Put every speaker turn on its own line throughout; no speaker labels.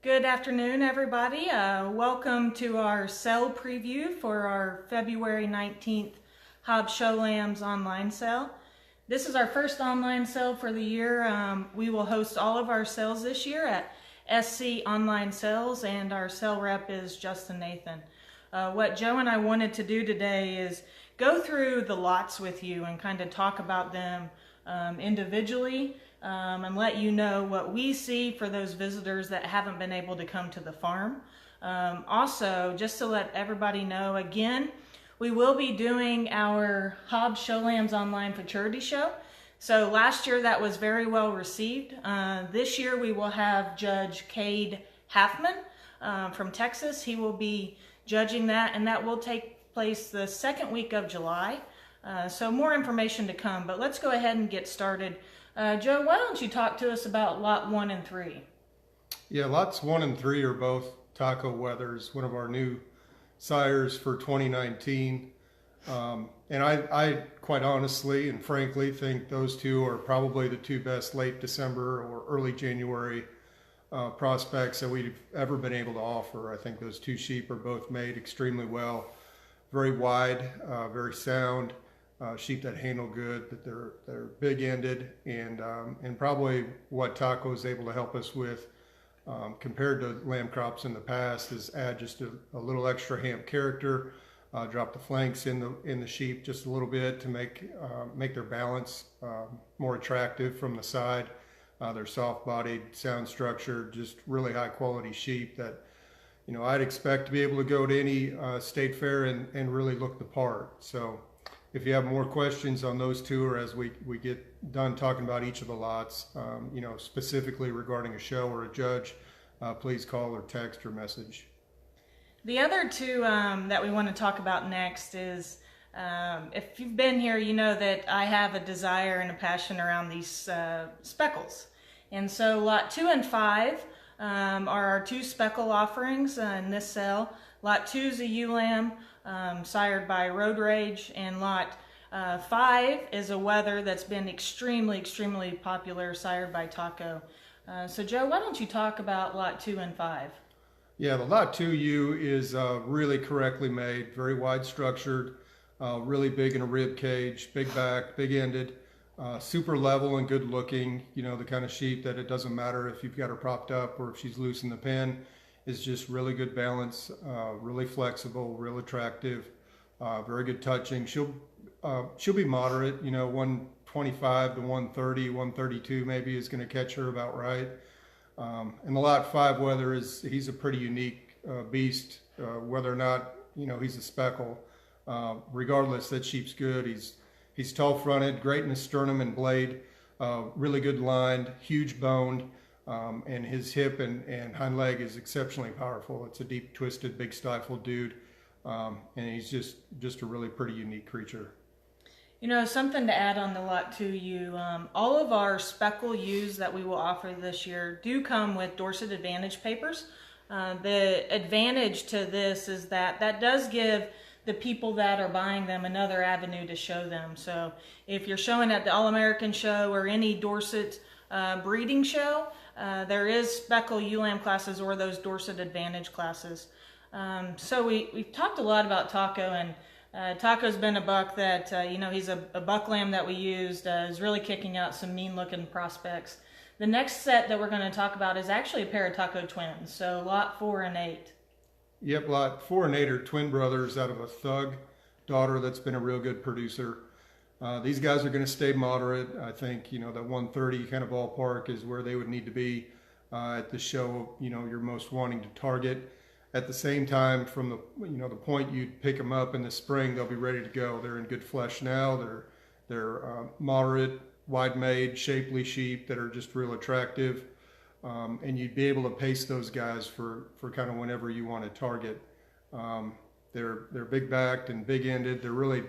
Good afternoon, everybody. Welcome to our sale preview for our February 19th Hobbs Show Lambs online sale. This is our first online sale for the year. We will host all of our sales this year at SC Online Sales, and our sale rep is Justin Nathan. What Joe and I wanted to do today is go through the lots with you and kind of talk about them individually. And let you know what we see for those visitors that haven't been able to come to the farm. Also, just to let everybody know, again, we will be doing our Hobbs Show Lambs Online Futurity Show. So last year that was very well received. This year we will have Judge Cade Halfman from Texas. He will be judging that, and that will take place the second week of July. So more information to come, but let's go ahead and get started. Joe, why don't you talk to us about lot 1 and 3?
Yeah, lots 1 and 3 are both Taco Weathers, one of our new sires for 2019. And I quite honestly and frankly think those two are probably the two best late December or early January prospects that we've ever been able to offer. I think those two sheep are both made extremely well, very wide, very sound. Sheep that handle good, that they're big-ended, and probably what Taco is able to help us with compared to lamb crops in the past is add just a little extra hamp character, drop the flanks in the sheep just a little bit to make their balance more attractive from the side. They're soft-bodied, sound structured, just really high-quality sheep that I'd expect to be able to go to any state fair and really look the part. So if you have more questions on those two, or as we get done talking about each of the lots, specifically regarding a show or a judge, please call or text or message.
The other two that we want to talk about next is, if you've been here, you know that I have a desire and a passion around these speckles. And so lot 2 and 5 are our two speckle offerings in this sale. Lot 2 is a ewe lamb, sired by Road Rage, and lot 5 is a wether that's been extremely popular, sired by Taco. So Joe, why don't you talk about lot 2 and 5?
Yeah, the lot 2 ewe is really correctly made, very wide structured, really big in a rib cage, big back, big ended, super level and good looking. The kind of sheep that it doesn't matter if you've got her propped up or if she's loose in the pen. Is just really good balance, really flexible, real attractive, very good touching. She'll be moderate, 125 to 130, 132 maybe is going to catch her about right. And the lot 5 wether he's a pretty unique beast, whether or not he's a speckle. Regardless, that sheep's good. He's tall fronted, great in his sternum and blade, really good lined, huge boned. And his hip and hind leg is exceptionally powerful. It's a deep twisted, big stifled dude, and he's just a really pretty unique creature.
Something to add on the lot 2 ewe, all of our speckle ewes that we will offer this year do come with Dorset Advantage papers. The advantage to this is that does give the people that are buying them another avenue to show them. So if you're showing at the All-American show or any Dorset breeding show, there is speckle ewe lamb classes or those Dorset Advantage classes. So we've talked a lot about Taco, and Taco's been a buck that, he's a buck lamb that we used, is really kicking out some mean looking prospects. The next set that we're going to talk about is actually a pair of Taco twins, so lot 4 and 8.
Yep, lot 4 and 8 are twin brothers out of a thug daughter that's been a real good producer. These guys are going to stay moderate. I think, that 130 kind of ballpark is where they would need to be at the show, you're most wanting to target. At the same time, from the point you'd pick them up in the spring, they'll be ready to go. They're in good flesh now. They're moderate, wide-made, shapely sheep that are just real attractive. And you'd be able to pace those guys for kind of whenever you want to target. They're big-backed and big-ended. They're really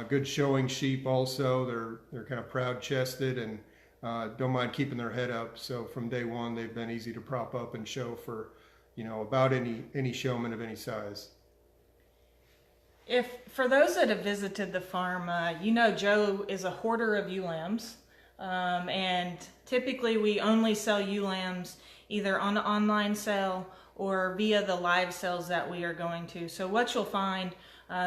good showing sheep also. They're kind of proud-chested and don't mind keeping their head up. So from day one, they've been easy to prop up and show for, about any showman of any size.
For those that have visited the farm, Joe is a hoarder of ewe lambs. And typically we only sell ewe lambs either on the online sale or via the live sales that we are going to. So what you'll find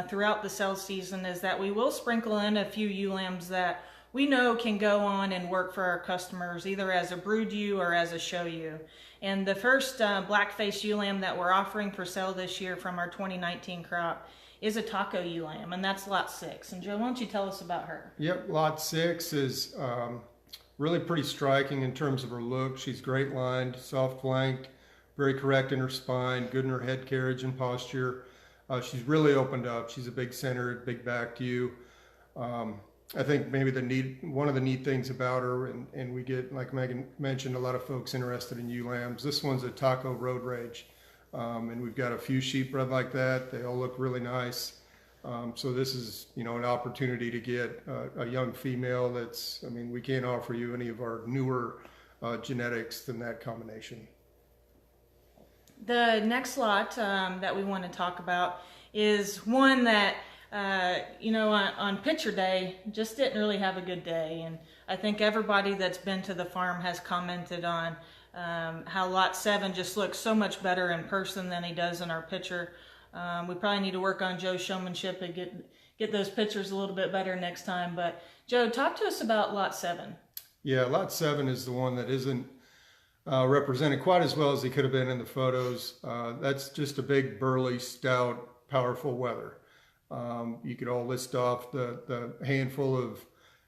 throughout the sale season is that we will sprinkle in a few ewe lambs that we know can go on and work for our customers, either as a brood ewe or as a show ewe. And the first black-faced ewe lamb that we're offering for sale this year from our 2019 crop is a taco ewe lamb, and that's lot 6. And Joe, why don't you tell us about her?
Yep, lot 6 is really pretty striking in terms of her look. She's great lined, soft flanked, very correct in her spine, good in her head carriage and posture. She's really opened up. She's a big centered, big backed ewe. I think maybe one of the neat things about her, and we get, like Megan mentioned, a lot of folks interested in ewe lambs. This one's a taco road rage, and we've got a few sheep bred like that. They all look really nice. So this is, an opportunity to get a young female that's, we can't offer you any of our newer genetics than that combination.
The next lot that we want to talk about is one that on picture day just didn't really have a good day, and I think everybody that's been to the farm has commented on how lot 7 just looks so much better in person than he does in our picture. We probably need to work on Joe's showmanship and get those pictures a little bit better next time. But Joe, talk to us about lot 7.
Yeah, lot 7 is the one that isn't represented quite as well as he could have been in the photos. That's just a big, burly, stout, powerful wether. You could all list off the handful of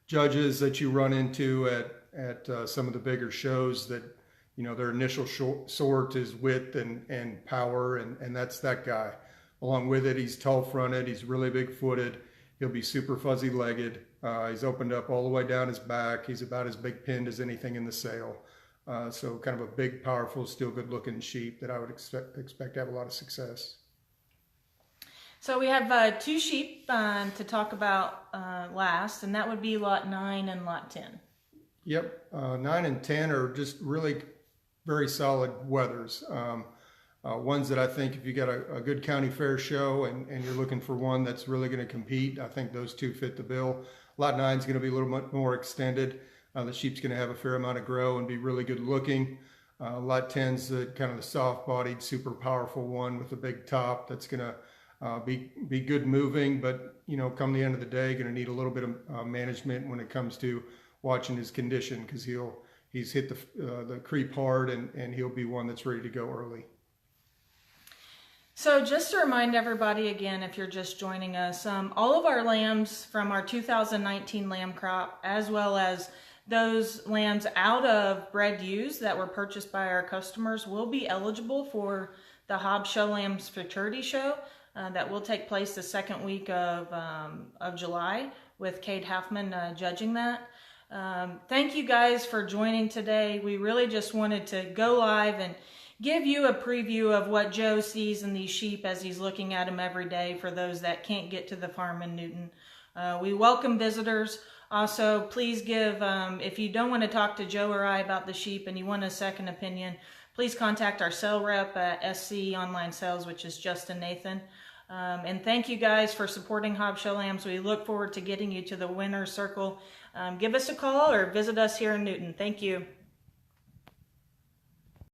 judges that you run into at some of the bigger shows that, their initial sort is width and power, and that's that guy. Along with it, he's tall fronted, he's really big footed, he'll be super fuzzy legged, he's opened up all the way down his back, he's about as big pinned as anything in the sale. So kind of a big, powerful, still good looking sheep that I would expect to have a lot of success.
So we have 2 sheep to talk about last, and that would be lot 9 and lot 10.
Yep, 9 and 10 are just really very solid wethers. Ones that I think if you got a good county fair show and you're looking for one that's really going to compete, I think those 2 fit the bill. Lot 9 is going to be a little bit more extended. The sheep's going to have a fair amount of grow and be really good looking. Lot 10's kind of the soft-bodied, super powerful one with a big top that's going to be good moving, but come the end of the day, going to need a little bit of management when it comes to watching his condition, because he's hit the creep hard, and he'll be one that's ready to go early.
So just to remind everybody again, if you're just joining us, all of our lambs from our 2019 lamb crop, as well as those lambs out of bred ewes that were purchased by our customers, will be eligible for the Hobbs Show Lambs Futurity Show that will take place the second week of July, with Kate Halfman judging that. Thank you guys for joining today. We really just wanted to go live and give you a preview of what Joe sees in these sheep as he's looking at them every day for those that can't get to the farm in Newton. We welcome visitors. Also, please give, if you don't want to talk to Joe or I about the sheep and you want a second opinion, please contact our sale rep at SC Online Sales, which is Justin Nathan. And thank you guys for supporting Hobbs Show Lambs. We look forward to getting you to the winner's circle. Give us a call or visit us here in Newton. Thank you.